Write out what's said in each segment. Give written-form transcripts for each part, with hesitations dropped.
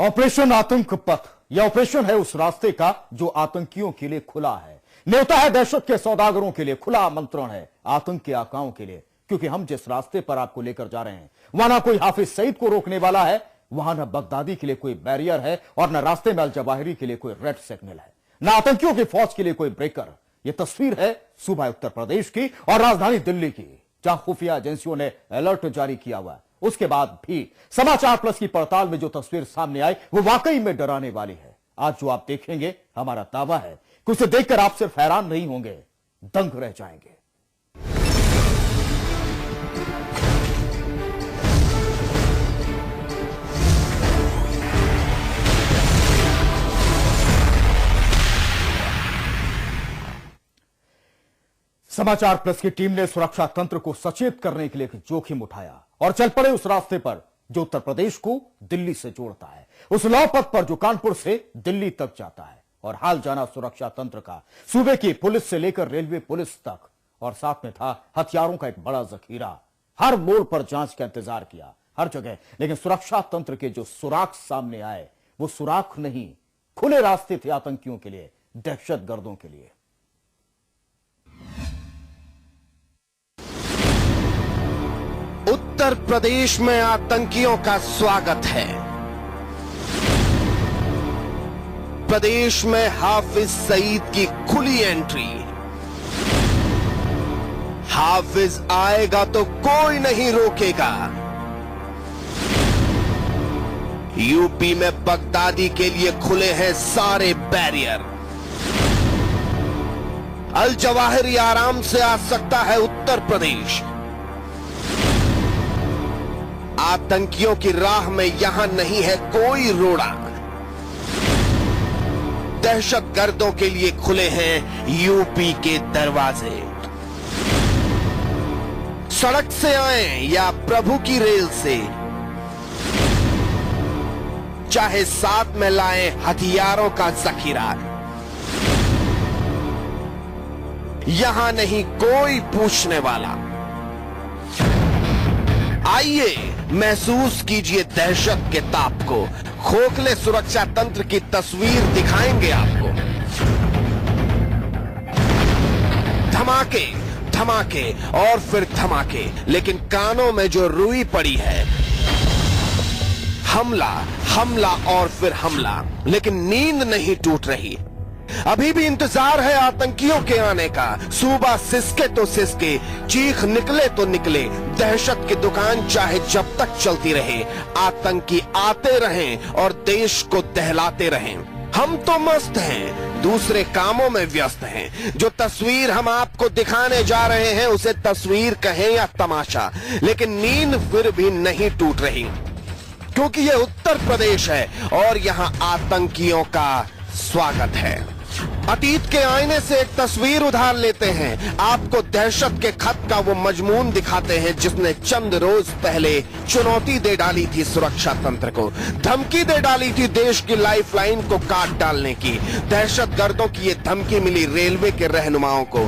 Operation आतंक पथ। यह ऑपरेशन है उस रास्ते का जो आतंकियों के लिए खुला है। न्योता है दहशत के सौदागरों के लिए, खुला आमंत्रण है आतंक के आकाओं के लिए। क्योंकि हम जिस रास्ते पर आपको लेकर जा रहे हैं वहां ना कोई हाफिज सईद को रोकने वाला है, वहां न बगदादी के लिए कोई बैरियर है और न रास्ते में अल जवाहिरी के लिए कोई रेड सिग्नल है, न आतंकियों की फौज के लिए कोई ब्रेकर। यह तस्वीर है सूबा उत्तर प्रदेश की और राजधानी दिल्ली की, जहां खुफिया एजेंसियों ने अलर्ट जारी किया हुआ है। उसके बाद भी समाचार प्लस की पड़ताल में जो तस्वीर सामने आई वो वाकई में डराने वाली है। आज जो आप देखेंगे, हमारा दावा है कि उसे देखकर आप सिर्फ हैरान नहीं होंगे, दंग रह जाएंगे। समाचार प्लस की टीम ने सुरक्षा तंत्र को सचेत करने के लिए एक जोखिम उठाया और चल पड़े उस रास्ते पर जो उत्तर प्रदेश को दिल्ली से जोड़ता है, उस लौ पथ पर जो कानपुर से दिल्ली तक जाता है। और हाल जाना सुरक्षा तंत्र का सूबे की पुलिस से लेकर रेलवे पुलिस तक, और साथ में था हथियारों का एक बड़ा जखीरा। हर मोड़ पर जांच का इंतजार किया, हर जगह, लेकिन सुरक्षा तंत्र के जो सुराख सामने आए वो सुराख नहीं, खुले रास्ते थे आतंकियों के लिए, दहशतगर्दों के लिए। उत्तर प्रदेश में आतंकियों का स्वागत है। प्रदेश में हाफिज सईद की खुली एंट्री। हाफिज आएगा तो कोई नहीं रोकेगा। यूपी में बगदादी के लिए खुले हैं सारे बैरियर। अल जवाहिरी आराम से आ सकता है उत्तर प्रदेश। आतंकियों की राह में यहां नहीं है कोई रोड़ा। दहशतगर्दों के लिए खुले हैं यूपी के दरवाजे। सड़क से आए या प्रभु की रेल से, चाहे साथ में लाएं हथियारों का जखीरा, यहां नहीं कोई पूछने वाला। आइए महसूस कीजिए दहशत के ताप को। खोखले सुरक्षा तंत्र की तस्वीर दिखाएंगे आपको। धमाके, धमाके और फिर धमाके, लेकिन कानों में जो रुई पड़ी है। हमला, हमला और फिर हमला, लेकिन नींद नहीं टूट रही। अभी भी इंतजार है आतंकियों के आने का। सूबा सिसके तो सिसके, चीख निकले तो निकले। दहशत की दुकान चाहे जब तक चलती रहे, आतंकी आते रहें और देश को दहलाते रहें। हम तो मस्त हैं, दूसरे कामों में व्यस्त हैं। जो तस्वीर हम आपको दिखाने जा रहे हैं उसे तस्वीर कहें या तमाशा, लेकिन नींद फिर भी नहीं टूट रही, क्योंकि यह उत्तर प्रदेश है और यहां आतंकियों का स्वागत है। अतीत के आईने से एक तस्वीर उधार लेते हैं। आपको दहशत के खत का वो मजमून दिखाते हैं जिसने चंद रोज पहले चुनौती दे डाली थी सुरक्षा तंत्र को, धमकी दे डाली थी देश की लाइफलाइन को काट डालने की। दहशतगर्दों की ये धमकी मिली रेलवे के रहनुमाओं को।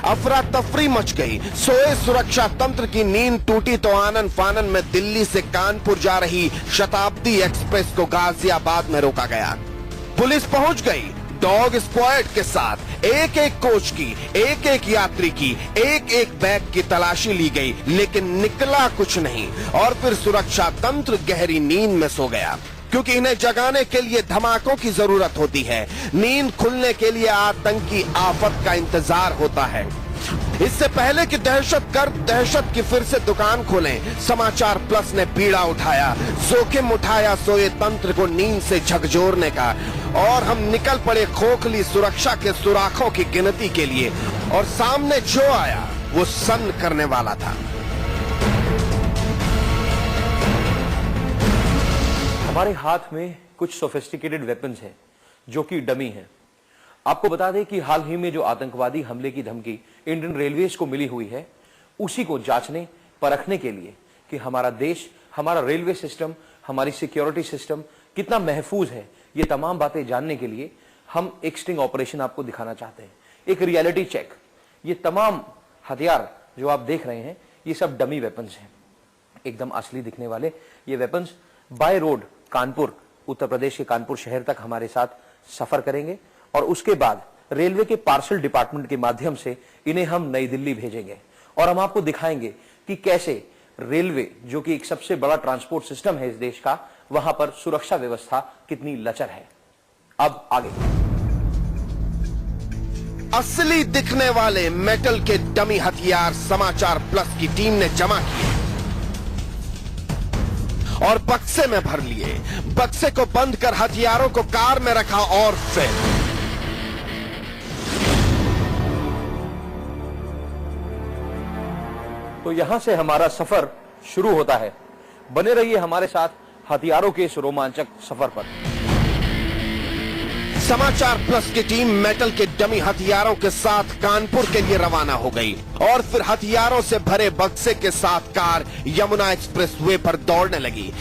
अफरा तफरी मच गई, सोए सुरक्षा तंत्र की नींद टूटी तो आनन फानन में दिल्ली से कानपुर जा रही शताब्दी एक्सप्रेस को गाजियाबाद में रोका गया। पुलिस पहुंच गई डॉग स्क्वाड के साथ। एक एक कोच की, एक एक यात्री की, एक एक बैग की तलाशी ली गई, लेकिन निकला कुछ नहीं। और फिर सुरक्षा तंत्र गहरी नींद में सो गया, क्योंकि इन्हें जगाने के लिए धमाकों की जरूरत होती है। नींद खुलने के लिए आतंकी आफत का इंतजार होता है। इससे पहले कि दहशतगर्द दहशत की फिर से दुकान खोलें, समाचार प्लस ने बीड़ा उठाया, जोखिम उठाया सोए तंत्र को नींद से झकझोरने का। और हम निकल पड़े खोखली सुरक्षा के सुराखों की गिनती के लिए। और सामने जो आया वो सन्न करने वाला था। हमारे हाथ में कुछ सोफिस्टिकेटेड वेपन्स हैं जो कि डमी हैं। आपको बता दें कि हाल ही में जो आतंकवादी हमले की धमकी इंडियन रेलवेज को मिली हुई है, उसी को जांचने परखने के लिए कि हमारा देश, हमारा रेलवे सिस्टम, हमारी सिक्योरिटी सिस्टम कितना महफूज है, ये तमाम बातें जानने के लिए हम एक स्टिंग ऑपरेशन आपको दिखाना चाहते हैं, एक रियलिटी चेक। ये तमाम हथियार जो आप देख रहे हैं ये सब डमी वेपन्स हैं, एकदम असली दिखने वाले। ये weapons by road Kanpur, Uttar Pradesh के कानपुर शहर तक हमारे साथ सफर करेंगे और उसके बाद रेलवे के पार्सल डिपार्टमेंट के माध्यम से इन्हें हम नई दिल्ली भेजेंगे और हम आपको दिखाएंगे कि कैसे रेलवे, जो कि एक सबसे बड़ा ट्रांसपोर्ट सिस्टम है इस देश का, वहां पर सुरक्षा व्यवस्था कितनी लचर है। अब आगे असली दिखने वाले मेटल के डमी हथियार समाचार प्लस की टीम ने जमा किए और बक्से में भर लिए। बक्से को बंद कर हथियारों को कार में रखा और फिर तो यहां से हमारा सफर शुरू होता है। बने रहिए हमारे साथ हथियारों के इस रोमांचक सफर पर। समाचार प्लस की टीम मेटल के डमी हथियारों के साथ कानपुर के लिए रवाना हो गई और फिर हथियारों से भरे बक्से के साथ कार यमुना एक्सप्रेसवे पर दौड़ने लगी।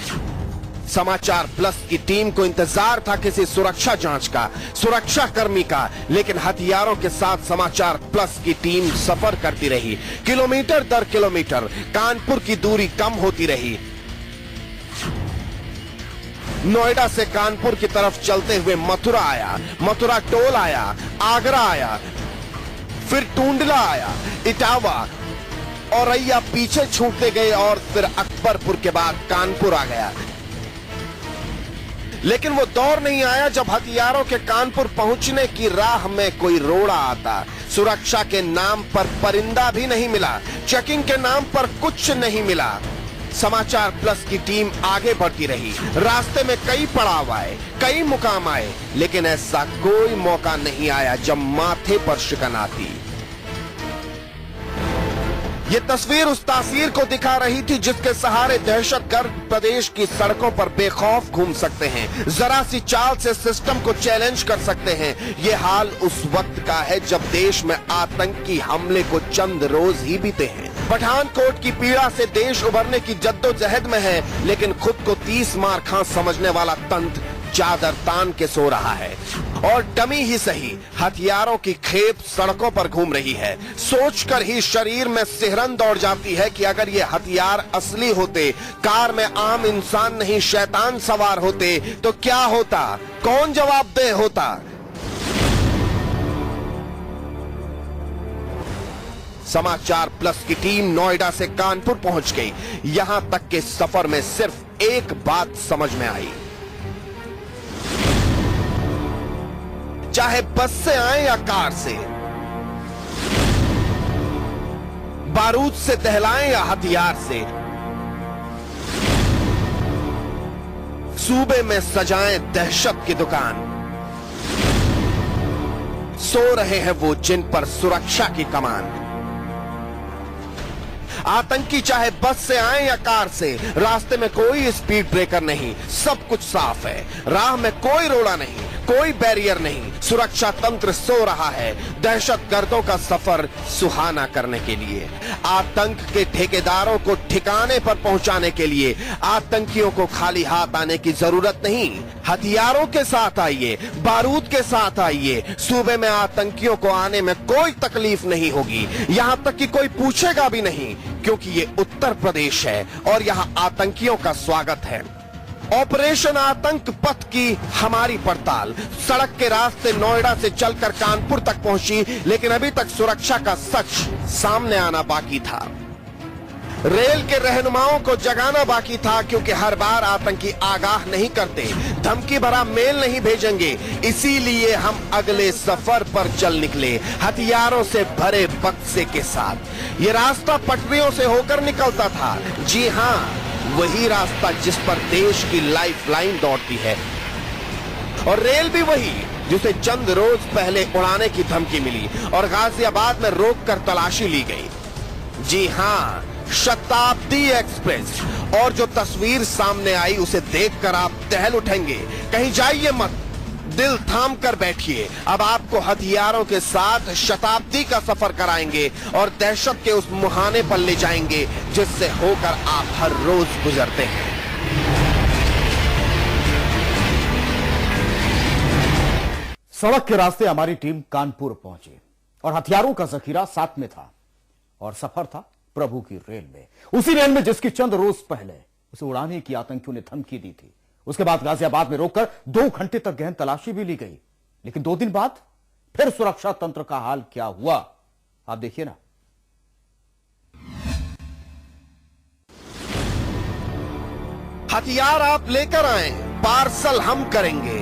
समाचार प्लस की टीम को इंतजार था किसी सुरक्षा जांच का, सुरक्षा कर्मी का, लेकिन हथियारों के साथ समाचार प्लस की टीम सफर करती रही। किलोमीटर दर किलोमीटर कानपुर की दूरी कम होती रही। नोएडा से कानपुर की तरफ चलते हुए मथुरा आया, मथुरा टोल आया, आगरा आया, फिर टूंडला आया, इटावा, औरैया पीछे छूटते गए और फिर अकबरपुर के बाद कानपुर आ गया। लेकिन वो दौर नहीं आया जब हथियारों के कानपुर पहुंचने की राह में कोई रोड़ा आता। सुरक्षा के नाम पर परिंदा भी नहीं मिला, चेकिंग के नाम पर कुछ नहीं मिला। समाचार प्लस की टीम आगे बढ़ती रही। रास्ते में कई पड़ाव आए, कई मुकाम आए, लेकिन ऐसा कोई मौका नहीं आया जब माथे पर शिकन आती। ये तस्वीर उस तासीर को दिखा रही थी जिसके सहारे दहशतगर्द प्रदेश की सड़कों पर बेखौफ घूम सकते हैं, जरा सी चाल से सिस्टम को चैलेंज कर सकते हैं। ये हाल उस वक्त का है जब देश में आतंकी हमले को चंद रोज ही बीते हैं। पठानकोट की पीड़ा से देश उभरने की जद्दोजहद में है, लेकिन खुद को 30 मार खां समझने वाला तंत्र चादर तान के सो रहा है और डमी ही सही हथियारों की खेप सड़कों पर घूम रही है। सोचकर ही शरीर में सिहरन दौड़ जाती है कि अगर ये हथियार असली होते, कार में आम इंसान नहीं शैतान सवार होते, तो क्या होता, कौन जवाबदेह होता। समाचार प्लस की टीम नोएडा से कानपुर पहुंच गई। यहां तक के सफर में सिर्फ एक बात समझ में आई, चाहे बस से आए या कार से, बारूद से दहलाएं या हथियार से, सूबे में सजाएं दहशत की दुकान, सो रहे हैं वो जिन पर सुरक्षा की कमान। आतंकी चाहे बस से आए या कार से, रास्ते में कोई स्पीड ब्रेकर नहीं, सब कुछ साफ है। राह में कोई रोड़ा नहीं, कोई बैरियर नहीं, सुरक्षा तंत्र सो रहा है दहशतगर्दों का सफर सुहाना करने के लिए। आतंक के ठेकेदारों को ठिकाने पर पहुंचाने के लिए आतंकियों को खाली हाथ आने की जरूरत नहीं। हथियारों के साथ आइए, बारूद के साथ आइए। सूबे में आतंकियों को आने में कोई तकलीफ नहीं होगी, यहां तक कि कोई पूछेगा भी नहीं, क्योंकि ये उत्तर प्रदेश है और यहां आतंकियों का स्वागत है। ऑपरेशन आतंक पथ की हमारी पड़ताल सड़क के रास्ते नोएडा से चलकर कानपुर तक पहुंची, लेकिन अभी तक सुरक्षा का सच सामने आना बाकी था। रेल के रहनुमाओं को जगाना बाकी था, क्योंकि हर बार आतंकी आगाह नहीं करते, धमकी भरा मेल नहीं भेजेंगे। इसीलिए हम अगले सफर पर चल निकले हथियारों से भरे बक्से के साथ। ये रास्ता पटरियों से होकर निकलता था। जी हां, वही रास्ता जिस पर देश की लाइफलाइन दौड़ती है, और रेल भी वही जिसे चंद रोज पहले उड़ाने की धमकी मिली और गाजियाबाद में रोककर तलाशी ली गई। जी हां, शताब्दी एक्सप्रेस। और जो तस्वीर सामने आई उसे देखकर आप टहल उठेंगे। कहीं जाइए मत, दिल थाम कर बैठिए। अब आपको हथियारों के साथ शताब्दी का सफर कराएंगे और दहशत के उस मुहाने पर ले जाएंगे जिससे होकर आप हर रोज गुजरते हैं। सड़क के रास्ते हमारी टीम कानपुर पहुंची और हथियारों का जखीरा साथ में था और सफर था प्रभु की रेल में, उसी रेल में जिसकी चंद रोज पहले उसे उड़ाने की आतंकियों ने धमकी दी थी। उसके बाद गाजियाबाद में रोककर 2 घंटे तक गहन तलाशी भी ली गई। लेकिन 2 दिन बाद फिर सुरक्षा तंत्र का हाल क्या हुआ, आप देखिए ना। हथियार आप लेकर आए, पार्सल हम करेंगे।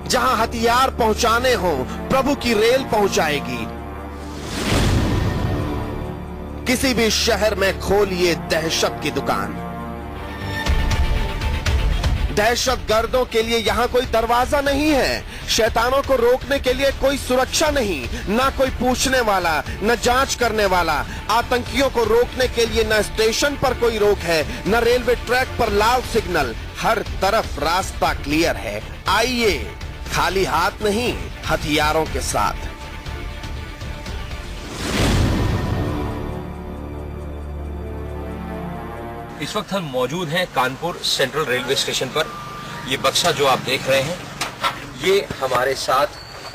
जहां हथियार पहुंचाने हो, प्रभु की रेल पहुंचाएगी। किसी भी शहर में खोलिए दहशत की दुकान। दहशतगर्दों के लिए यहां कोई दरवाजा नहीं है, शैतानों को रोकने के लिए कोई सुरक्षा नहीं, ना कोई पूछने वाला, न जांच करने वाला। आतंकियों को रोकने के लिए न स्टेशन पर कोई रोक है, न रेलवे ट्रैक पर लाल सिग्नल। हर तरफ रास्ता क्लियर है। आइए, खाली हाथ नहीं, हथियारों के साथ। इस वक्त हम मौजूद हैं कानपुर सेंट्रल रेलवे स्टेशन पर। ये बक्सा जो आप देख रहे हैं, ये हमारे साथ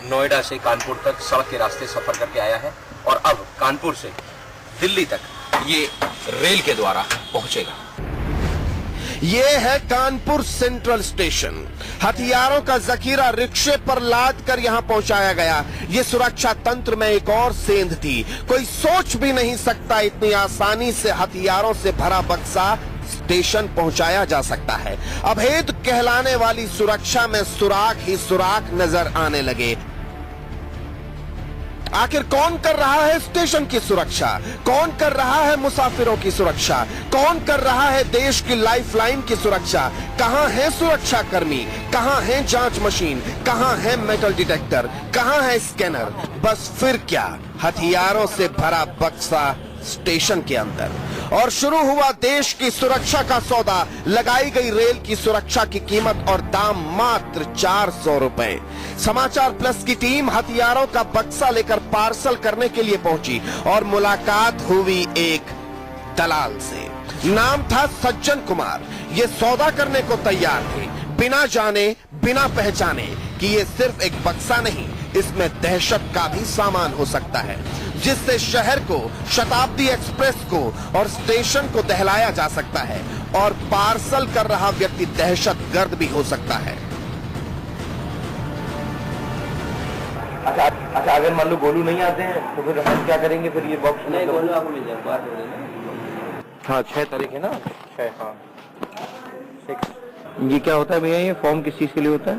नोएडा से कानपुर तक सड़क के रास्ते सफर करके आया है और अब कानपुर से दिल्ली तक ये रेल के द्वारा पहुंचेगा। ये है कानपुर सेंट्रल स्टेशन। हथियारों का जखीरा रिक्शे पर लाद कर यहां पहुंचाया गया। ये सुरक्षा तंत्र में एक और सेंध थी। कोई सोच भी नहीं सकता इतनी आसानी से हथियारों से भरा बक्सा स्टेशन पहुंचाया जा सकता है। अभेद कहलाने वाली सुरक्षा में सुराख ही सुराख नजर आने लगे। आखिर कौन कर रहा है स्टेशन की सुरक्षा? कौन कर रहा है मुसाफिरों की सुरक्षा? कौन कर रहा है देश की लाइफलाइन की सुरक्षा? कहां है सुरक्षा कर्मी? कहां है जांच मशीन? कहां है मेटल डिटेक्टर? कहां है स्कैनर? बस फिर क्या, हथियारों से भरा बक्सा स्टेशन के अंदर। और शुरू हुआ देश की सुरक्षा का सौदा। लगाई गई रेल की सुरक्षा की कीमत और दाम मात्र 400 रुपए। समाचार प्लस की टीम हथियारों का बक्सा लेकर पार्सल करने के लिए पहुंची और मुलाकात हुई एक दलाल से। नाम था सज्जन कुमार। ये सौदा करने को तैयार थे, बिना जाने बिना पहचाने कि ये सिर्फ एक बक्सा नहीं, इसमें दहशत का भी सामान हो सकता है, जिससे शहर को, शताब्दी एक्सप्रेस को और स्टेशन को दहलाया जा सकता है। और पार्सल कर रहा व्यक्ति दहशतगर्द भी हो सकता है। अच्छा, अगर मान लो गोलू नहीं आते हैं तो फिर हम क्या करेंगे? फिर ये बॉक्स नहीं, गोलू आपको मिल जाएगा। हाँ, 6 तारीख है ना? 6, हाँ 6। ये क्या होता है भैया? ये फॉर्म किस चीज के लिए होता है?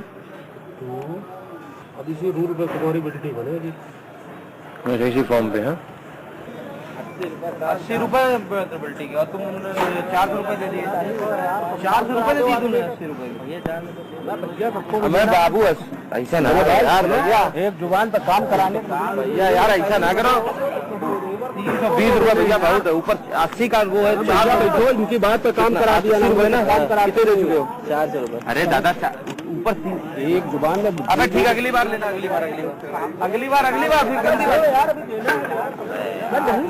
अभी से रूल पे कटोरी बैठनी बनेगी। अच्छा, इसी फॉर्म पे? हाँ, 80 रुपए बल्टी के, और तुम 400 रुपए दे दिए। 400 रुपए दे दिए तुमने। 80 रुपए मैं बाबू ऐसा ना यार भैया, एक जुबान पे काम कराने भैया यार ऐसा ना करो। 320 रुपए भैया बहुत है, ऊपर 80 का वो है। 400 इनकी बात पे काम करा दिया ना, काम करा कितने दे चुके हो? 400 रुपए। अरे दादा ऊपर एक जुबान में। अबे ठीक, अगली बार लेना, अगली बार फिर कर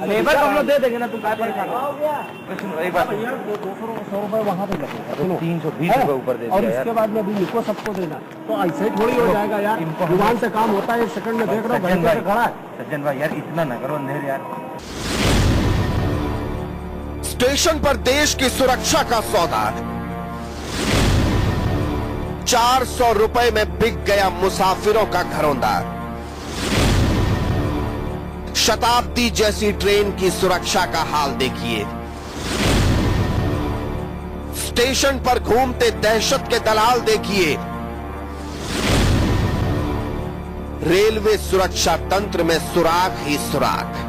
लेबर हम लोग दे देंगे ना, तुम एक बात 200 रुपए वहाँ पे लगेगा। 320 रुपए ऊपर दे और दिया इसके बाद में भी इनको सबको देना, तो ऐसे ही थोड़ी हो जाएगा यार। जुबान से काम होता है, 1 सेकंड में देख रहा हूँ घंटे से खड़ा है। सज्जन भाई यार इतना ना करो अंधेर यार। स्टेशन पर देश की सुरक्षा का सौदा 400 रुपए में बिक गया मुसाफिरों का घरौंदा। शताब्दी जैसी ट्रेन की सुरक्षा का हाल देखिए। स्टेशन पर घूमते दहशत के दलाल देखिए। रेलवे सुरक्षा तंत्र में सुराख ही सुराख।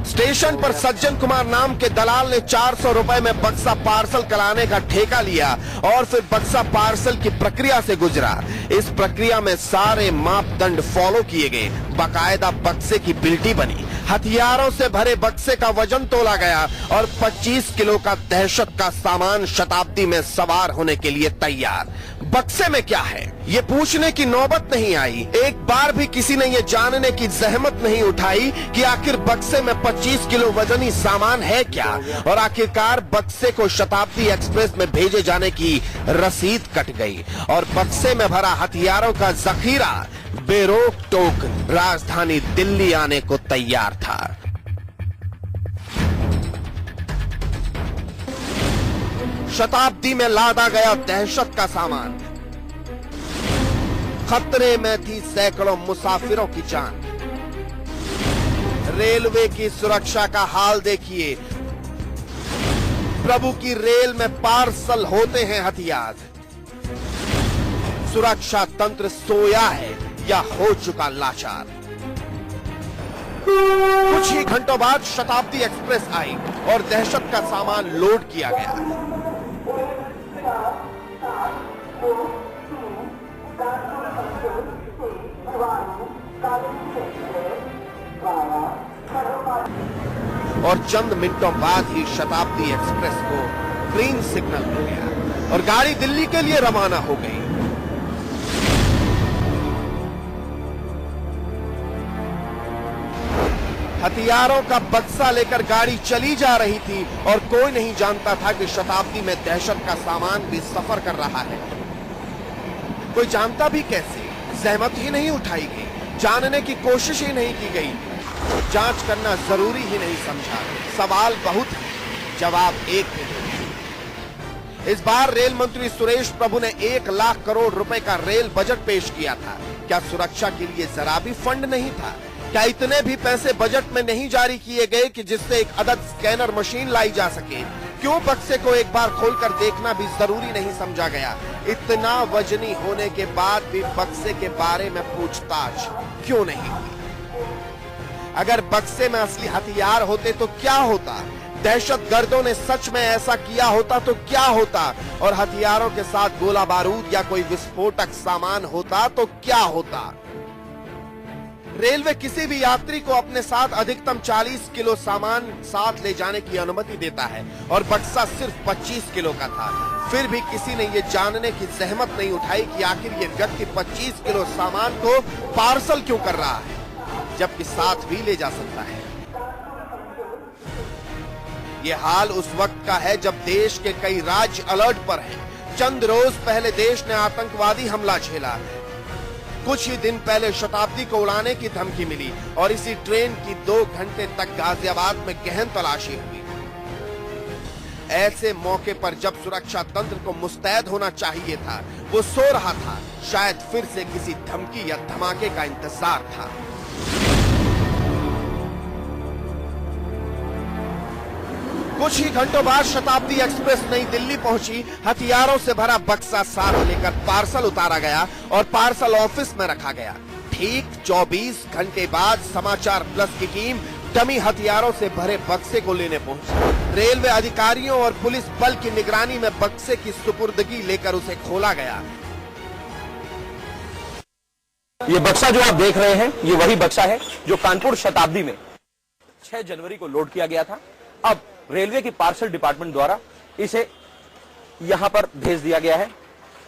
स्टेशन पर सज्जन कुमार नाम के दलाल ने 400 रुपए में बक्सा पार्सल कराने का ठेका लिया और फिर बक्सा पार्सल की प्रक्रिया से गुजरा। इस प्रक्रिया में सारे मापदंड फॉलो किए गए। बाकायदा बक्से की बिल्टी बनी, हथियारों से भरे बक्से का वजन तोला गया और 25 किलो का दहशत का सामान शताब्दी में सवार होने के लिए तैयार। बक्से में क्या है ये पूछने की नौबत नहीं आई। एक बार भी किसी ने ये जानने की जहमत नहीं उठाई कि आखिर बक्से में 25 किलो वजनी सामान है क्या, और आखिरकार बक्से को शताब्दी एक्सप्रेस में भेजे जाने की रसीद कट गई और बक्से में भरा हथियारों का जखीरा बेरोक टोक राजधानी दिल्ली आने को तैयार था। शताब्दी में लादा गया दहशत का सामान, खतरे में थी सैकड़ों मुसाफिरों की जान। रेलवे की सुरक्षा का हाल देखिए, प्रभु की रेल में पार्सल होते हैं हथियार। सुरक्षा तंत्र सोया है या हो चुका लाचार। कुछ ही घंटों बाद शताब्दी एक्सप्रेस आई और दहशत का सामान लोड किया गया। और चंद मिनटों बाद ही शताब्दी एक्सप्रेस को ग्रीन सिग्नल मिल गया और गाड़ी दिल्ली के लिए रवाना हो गई। हथियारों का बक्सा लेकर गाड़ी चली जा रही थी और कोई नहीं जानता था कि शताब्दी में दहशत का सामान भी सफर कर रहा है। कोई जानता भी कैसे? सहमत ही नहीं उठाई गई, जानने की कोशिश ही नहीं की गई, जांच करना जरूरी ही नहीं समझा। सवाल बहुत है, जवाब एक है। इस बार रेल मंत्री सुरेश प्रभु ने 1 लाख करोड़ रुपए का रेल बजट पेश किया था। क्या सुरक्षा के लिए जरा भी फंड नहीं था? क्या इतने भी पैसे बजट में नहीं जारी किए गए कि जिससे एक अदद स्कैनर मशीन लाई जा सके? क्यों बक्से को एक बार खोलकर देखना भी जरूरी नहीं समझा गया? इतना वजनी होने के बाद भी बक्से के बारे में पूछताछ क्यों नहीं हुई? अगर बक्से में असली हथियार होते तो क्या होता? दहशतगर्दों ने सच में ऐसा किया होता तो क्या होता? और हथियारों के साथ गोला बारूद या कोई विस्फोटक सामान होता तो क्या होता? रेलवे किसी भी यात्री को अपने साथ अधिकतम 40 किलो सामान साथ ले जाने की अनुमति देता है और बक्सा सिर्फ 25 किलो का था। फिर भी किसी ने ये जानने की जहमत नहीं उठाई कि आखिर ये व्यक्ति 25 किलो सामान को पार्सल क्यों कर रहा है, जबकि साथ भी ले जा सकता है। ये हाल उस वक्त का है जब देश के कई राज्य अलर्ट पर हैं। चंद रोज पहले देश ने आतंकवादी हमला झेला। कुछ ही दिन पहले शताब्दी को उड़ाने की धमकी मिली और इसी ट्रेन की 2 घंटे तक गाजियाबाद में गहन तलाशी हुई। ऐसे मौके पर जब सुरक्षा तंत्र को मुस्तैद होना चाहिए था, वो सो रहा था। शायद फिर से किसी धमकी या धमाके का इंतजार था। कुछ ही घंटों बाद शताब्दी एक्सप्रेस नई दिल्ली पहुंची। हथियारों से भरा बक्सा साथ लेकर पार्सल उतारा गया और पार्सल ऑफिस में रखा गया। ठीक 24 घंटे बाद समाचार प्लस की टीम डमी हथियारों से भरे बक्से को लेने पहुंची। रेलवे अधिकारियों और पुलिस बल की निगरानी में बक्से की सुपुर्दगी लेकर उसे खोला गया। ये बक्सा जो आप देख रहे हैं, ये वही बक्सा है जो कानपुर शताब्दी में 6 जनवरी को लोड किया गया था। अब रेलवे की पार्सल डिपार्टमेंट द्वारा इसे यहां पर भेज दिया गया है।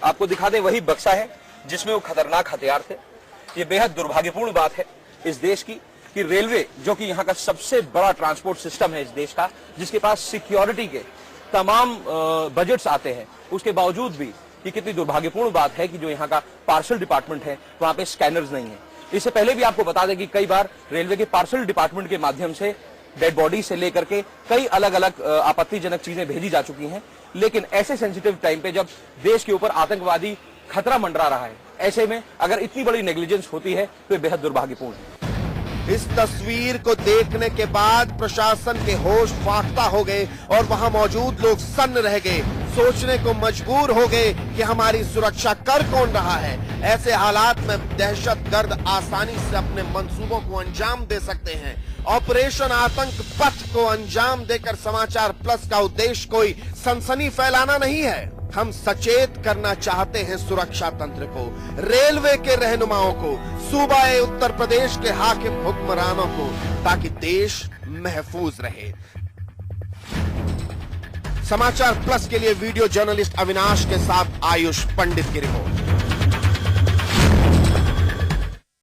आपको दिखा दे, वही बक्सा है जिसमें वो खतरनाक हथियार थे। ये बेहद दुर्भाग्यपूर्ण बात है इस देश की कि रेलवे, जो कि यहाँ का सबसे बड़ा ट्रांसपोर्ट सिस्टम है इस देश का, जिसके पास सिक्योरिटी के तमाम बजट्स आते हैं, उसके बावजूद भी ये कितनी दुर्भाग्यपूर्ण बात है कि जो यहाँ का पार्सल डिपार्टमेंट है वहां पे स्कैनर्स नहीं है। इससे पहले भी आपको बता दें कि कई बार रेलवे के पार्सल डिपार्टमेंट के माध्यम से डेड बॉडी से लेकर के कई अलग अलग आपत्तिजनक चीजें भेजी जा चुकी हैं, लेकिन ऐसे सेंसिटिव टाइम पे जब देश के ऊपर आतंकवादी खतरा मंडरा रहा है, ऐसे में अगर इतनी बड़ी नेग्लिजेंस होती है तो ये बेहद दुर्भाग्यपूर्ण है। इस तस्वीर को देखने के बाद प्रशासन के होश फाख्ता हो गए और वहां मौजूद लोग सन्न रह गए, सोचने को मजबूर हो गए कि हमारी सुरक्षा कर कौन रहा है। ऐसे हालात में दहशतगर्द आसानी से अपने मंसूबों को अंजाम दे सकते हैं। ऑपरेशन आतंक पथ को अंजाम देकर समाचार प्लस का उद्देश्य कोई सनसनी फैलाना नहीं है। हम सचेत करना चाहते हैं सुरक्षा तंत्र को, रेलवे के रहनुमाओं को, सूबाए उत्तर प्रदेश के हाकिम हुक्मरानों को, ताकि देश महफूज रहे। समाचार प्लस के लिए वीडियो जर्नलिस्ट अविनाश के साथ आयुष पंडित की रिपोर्ट।